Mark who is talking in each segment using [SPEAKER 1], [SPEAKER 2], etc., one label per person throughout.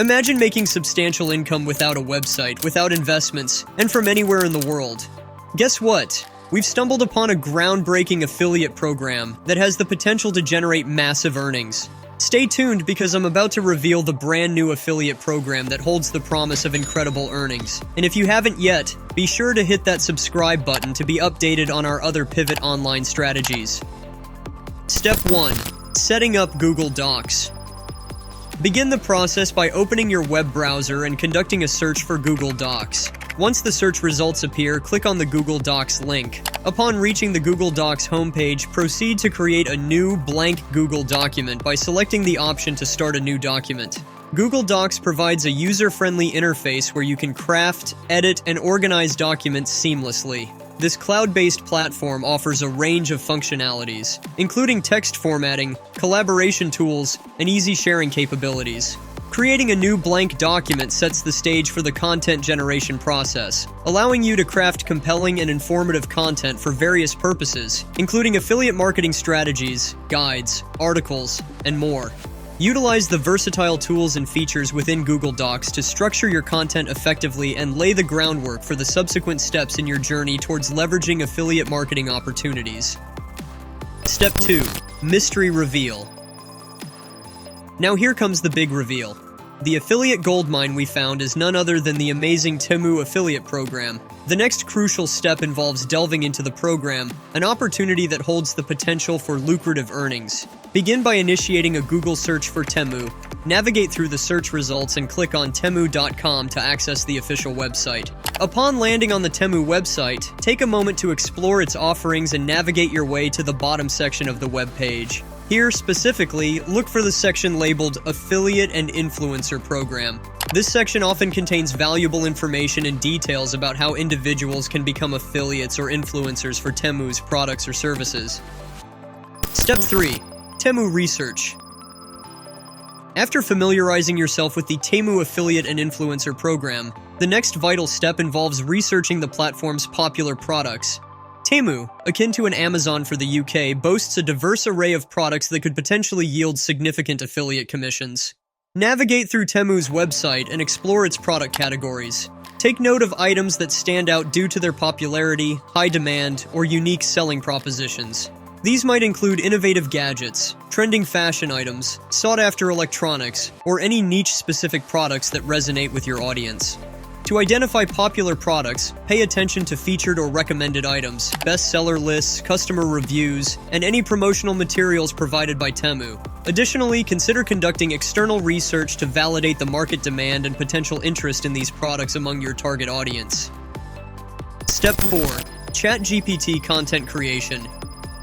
[SPEAKER 1] Imagine making substantial income without a website, without investments, and from anywhere in the world. Guess what? We've stumbled upon a groundbreaking affiliate program that has the potential to generate massive earnings. Stay tuned because I'm about to reveal the brand new affiliate program that holds the promise of incredible earnings. And if you haven't yet, be sure to hit that subscribe button to be updated on our other Pivot Online strategies. Step 1. Setting up Google Docs. Begin the process by opening your web browser and conducting a search for Google Docs. Once the search results appear, click on the Google Docs link. Upon reaching the Google Docs homepage, proceed to create a new blank Google document by selecting the option to start a new document. Google Docs provides a user-friendly interface where you can craft, edit, and organize documents seamlessly. This cloud-based platform offers a range of functionalities, including text formatting, collaboration tools, and easy sharing capabilities. Creating a new blank document sets the stage for the content generation process, allowing you to craft compelling and informative content for various purposes, including affiliate marketing strategies, guides, articles, and more. Utilize the versatile tools and features within Google Docs to structure your content effectively and lay the groundwork for the subsequent steps in your journey towards leveraging affiliate marketing opportunities. Step 2. Mystery Reveal. Now here comes the big reveal. The affiliate goldmine we found is none other than the amazing Temu affiliate program. The next crucial step involves delving into the program, an opportunity that holds the potential for lucrative earnings. Begin by initiating a Google search for Temu. Navigate through the search results and click on temu.com to access the official website. Upon landing on the Temu website, take a moment to explore its offerings and navigate your way to the bottom section of the web page. Here, specifically, look for the section labeled Affiliate and Influencer Program. This section often contains valuable information and details about how individuals can become affiliates or influencers for Temu's products or services. Step 3. Temu Research. After familiarizing yourself with the Temu Affiliate and Influencer Program, the next vital step involves researching the platform's popular products. Temu, akin to an Amazon for the UK, boasts a diverse array of products that could potentially yield significant affiliate commissions. Navigate through Temu's website and explore its product categories. Take note of items that stand out due to their popularity, high demand, or unique selling propositions. These might include innovative gadgets, trending fashion items, sought-after electronics, or any niche-specific products that resonate with your audience. To identify popular products, pay attention to featured or recommended items, bestseller lists, customer reviews, and any promotional materials provided by Temu. Additionally, consider conducting external research to validate the market demand and potential interest in these products among your target audience. Step 4. ChatGPT Content Creation.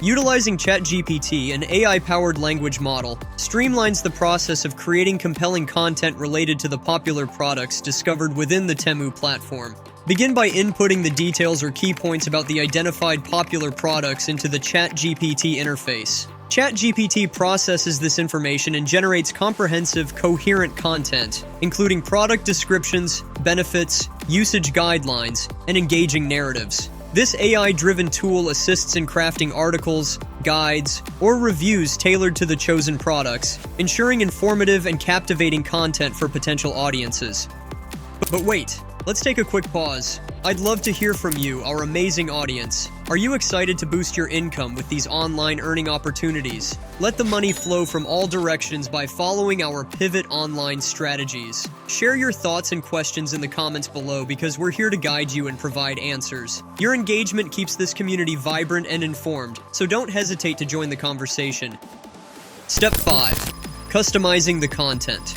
[SPEAKER 1] Utilizing ChatGPT, an AI-powered language model, streamlines the process of creating compelling content related to the popular products discovered within the Temu platform. Begin by inputting the details or key points about the identified popular products into the ChatGPT interface. ChatGPT processes this information and generates comprehensive, coherent content, including product descriptions, benefits, usage guidelines, and engaging narratives. This AI-driven tool assists in crafting articles, guides, or reviews tailored to the chosen products, ensuring informative and captivating content for potential audiences. But wait, let's take a quick pause. I'd love to hear from you, our amazing audience. Are you excited to boost your income with these online earning opportunities? Let the money flow from all directions by following our Pivot Online strategies. Share your thoughts and questions in the comments below because we're here to guide you and provide answers. Your engagement keeps this community vibrant and informed, so don't hesitate to join the conversation. Step 5. Customizing the content.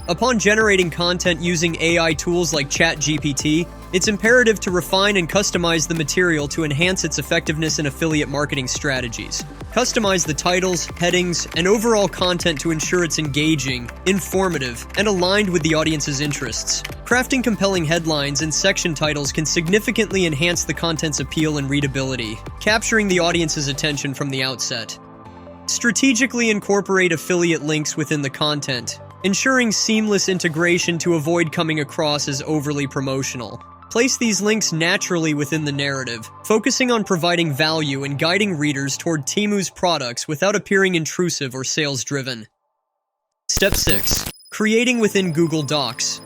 [SPEAKER 1] Upon generating content using AI tools like ChatGPT, it's imperative to refine and customize the material to enhance its effectiveness in affiliate marketing strategies. Customize the titles, headings, and overall content to ensure it's engaging, informative, and aligned with the audience's interests. Crafting compelling headlines and section titles can significantly enhance the content's appeal and readability, capturing the audience's attention from the outset. Strategically incorporate affiliate links within the content, ensuring seamless integration to avoid coming across as overly promotional. Place these links naturally within the narrative, focusing on providing value and guiding readers toward Temu's products without appearing intrusive or sales-driven. Step 6. Creating within Google Docs.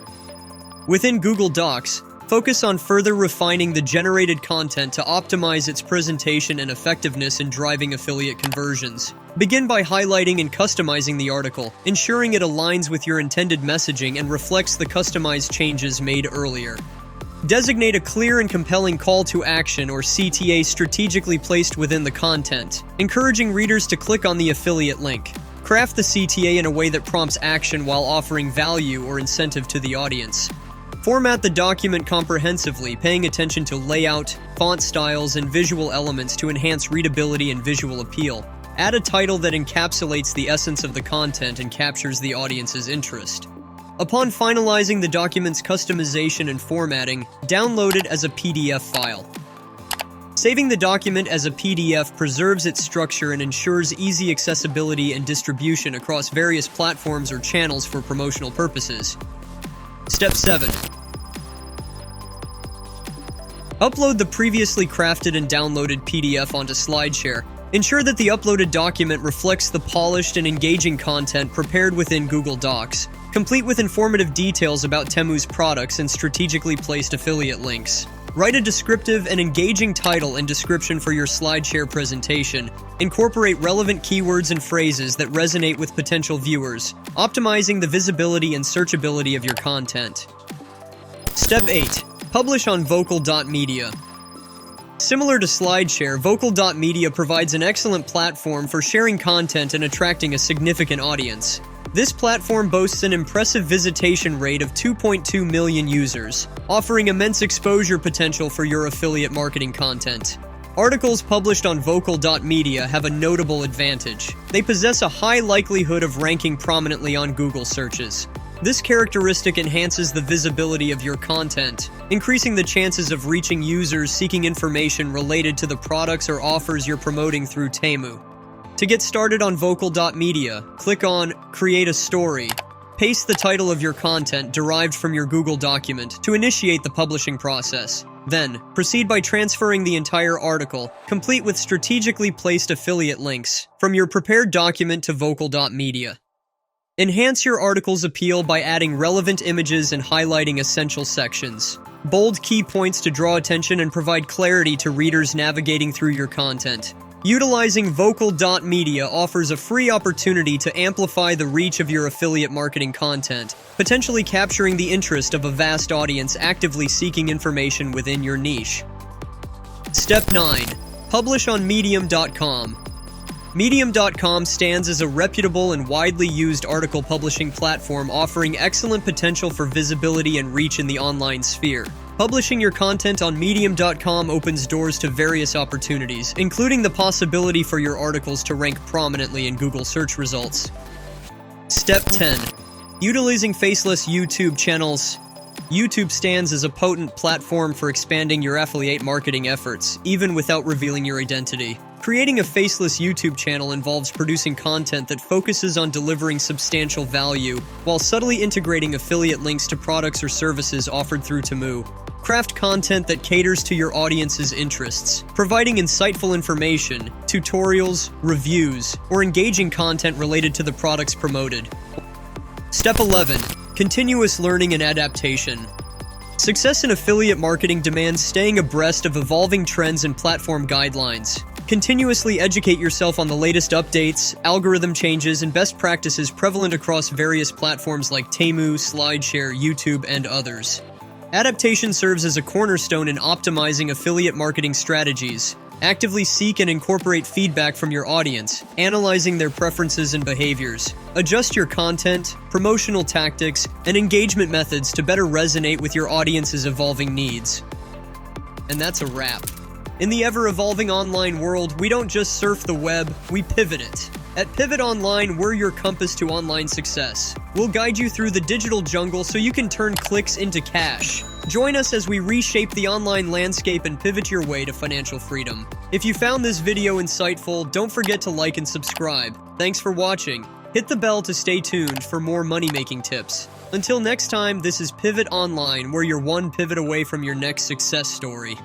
[SPEAKER 1] Within Google Docs, focus on further refining the generated content to optimize its presentation and effectiveness in driving affiliate conversions. Begin by highlighting and customizing the article, ensuring it aligns with your intended messaging and reflects the customized changes made earlier. Designate a clear and compelling call to action or CTA strategically placed within the content, encouraging readers to click on the affiliate link. Craft the CTA in a way that prompts action while offering value or incentive to the audience. Format the document comprehensively, paying attention to layout, font styles, and visual elements to enhance readability and visual appeal. Add a title that encapsulates the essence of the content and captures the audience's interest. Upon finalizing the document's customization and formatting, download it as a PDF file. Saving the document as a PDF preserves its structure and ensures easy accessibility and distribution across various platforms or channels for promotional purposes. Step 7. Upload the previously crafted and downloaded PDF onto SlideShare. Ensure that the uploaded document reflects the polished and engaging content prepared within Google Docs, complete with informative details about Temu's products and strategically placed affiliate links. Write a descriptive and engaging title and description for your SlideShare presentation. Incorporate relevant keywords and phrases that resonate with potential viewers, optimizing the visibility and searchability of your content. Step 8. Publish on vocal.media. Similar to SlideShare, vocal.media provides an excellent platform for sharing content and attracting a significant audience. This platform boasts an impressive visitation rate of 2.2 million users, offering immense exposure potential for your affiliate marketing content. Articles published on vocal.media have a notable advantage. They possess a high likelihood of ranking prominently on Google searches. This characteristic enhances the visibility of your content, increasing the chances of reaching users seeking information related to the products or offers you're promoting through Temu. To get started on vocal.media, click on Create a Story. Paste the title of your content derived from your Google document to initiate the publishing process. Then, proceed by transferring the entire article, complete with strategically placed affiliate links, from your prepared document to vocal.media. Enhance your article's appeal by adding relevant images and highlighting essential sections. Bold key points to draw attention and provide clarity to readers navigating through your content. Utilizing vocal.media offers a free opportunity to amplify the reach of your affiliate marketing content, potentially capturing the interest of a vast audience actively seeking information within your niche. Step 9. Publish on medium.com. Medium.com stands as a reputable and widely used article publishing platform offering excellent potential for visibility and reach in the online sphere. Publishing your content on medium.com opens doors to various opportunities, including the possibility for your articles to rank prominently in Google search results. Step 10. Utilizing faceless YouTube channels. YouTube stands as a potent platform for expanding your affiliate marketing efforts, even without revealing your identity. Creating a faceless YouTube channel involves producing content that focuses on delivering substantial value, while subtly integrating affiliate links to products or services offered through Temu. Craft content that caters to your audience's interests, providing insightful information, tutorials, reviews, or engaging content related to the products promoted. Step 11. Continuous learning and adaptation. Success in affiliate marketing demands staying abreast of evolving trends and platform guidelines. Continuously educate yourself on the latest updates, algorithm changes, and best practices prevalent across various platforms like Temu, SlideShare, YouTube, and others. Adaptation serves as a cornerstone in optimizing affiliate marketing strategies. Actively seek and incorporate feedback from your audience, analyzing their preferences and behaviors. Adjust your content, promotional tactics, and engagement methods to better resonate with your audience's evolving needs. And that's a wrap. In the ever-evolving online world, we don't just surf the web, we pivot it. At Pivot Online, we're your compass to online success. We'll guide you through the digital jungle so you can turn clicks into cash. Join us as we reshape the online landscape and pivot your way to financial freedom. If you found this video insightful, don't forget to like and subscribe. Thanks for watching. Hit the bell to stay tuned for more money-making tips. Until next time, this is Pivot Online, where you're one pivot away from your next success story.